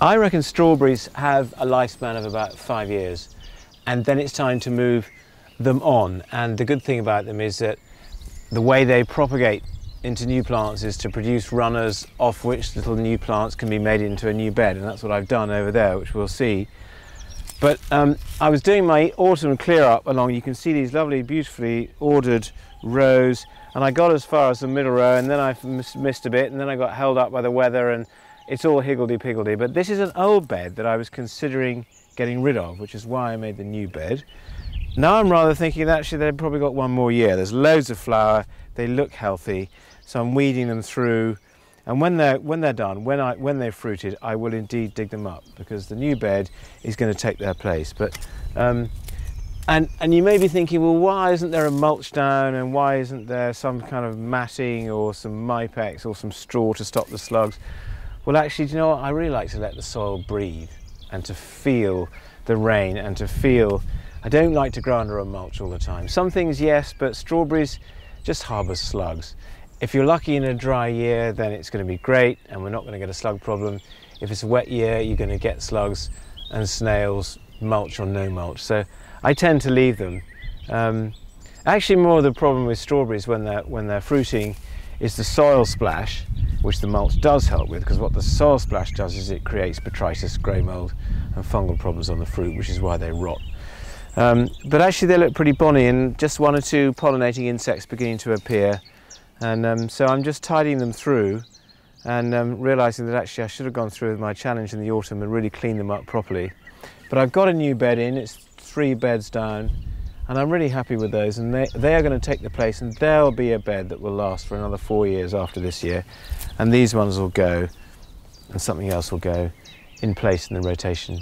I reckon strawberries have a lifespan of about 5 years, and then it's time to move them on. And the good thing about them is that the way they propagate into new plants is to produce runners off which little new plants can be made into a new bed, and that's what I've done over there, which we'll see. But I was doing my autumn clear up along, you can see these lovely beautifully ordered rows, and I got as far as the middle row, and then I missed a bit, and then I got held up by the weather, and it's all higgledy-piggledy. But this is an old bed that I was considering getting rid of, which is why I made the new bed. Now I'm rather thinking that actually they've probably got one more year. There's loads of flower, they look healthy, so I'm weeding them through, and when they're done, when they've fruited, I will indeed dig them up, because the new bed is going to take their place. But and you may be thinking, well, why isn't there a mulch down, and why isn't there some kind of matting or some Mypex or some straw to stop the slugs? Well, actually, do you know what? I really like to let the soil breathe and to feel the rain and to feel. I don't like to grow under a mulch all the time. Some things, yes, but strawberries just harbour slugs. If you're lucky in a dry year, then it's going to be great and we're not going to get a slug problem. If it's a wet year, you're going to get slugs and snails, mulch or no mulch. So I tend to leave them. Actually, more of the problem with strawberries when they're fruiting is the soil splash, which the mulch does help with, because what the soil splash does is it creates botrytis, grey mould and fungal problems on the fruit, which is why they rot. But actually they look pretty bonny, and just one or two pollinating insects beginning to appear. And so I'm just tidying them through and realising that actually I should have gone through with my challenge in the autumn and really cleaned them up properly. But I've got a new bed in, it's 3 beds down, and I'm really happy with those, and they are going to take the place, and there'll be a bed that will last for another 4 years after this year, and these ones will go and something else will go in place in the rotation.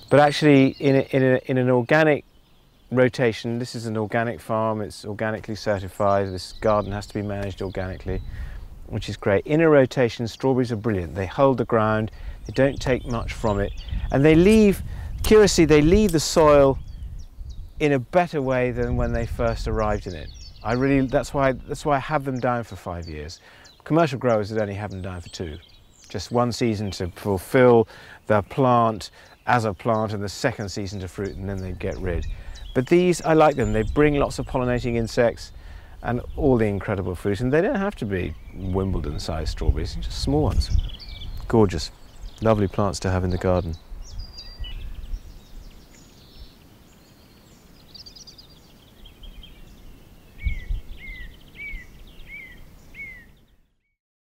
But actually in an organic rotation, this is an organic farm, it's organically certified, this garden has to be managed organically, which is great. In a rotation, strawberries are brilliant. They hold the ground, they don't take much from it, and they leave, curiously, they leave the soil in a better way than when they first arrived in it. That's why I have them down for 5 years. Commercial growers would only have them down for 2. Just 1 season to fulfill the plant as a plant, and the 2nd season to fruit, and then they get rid. But these, I like them. They bring lots of pollinating insects and all the incredible fruit, and they don't have to be Wimbledon-sized strawberries, just small ones. Gorgeous, lovely plants to have in the garden.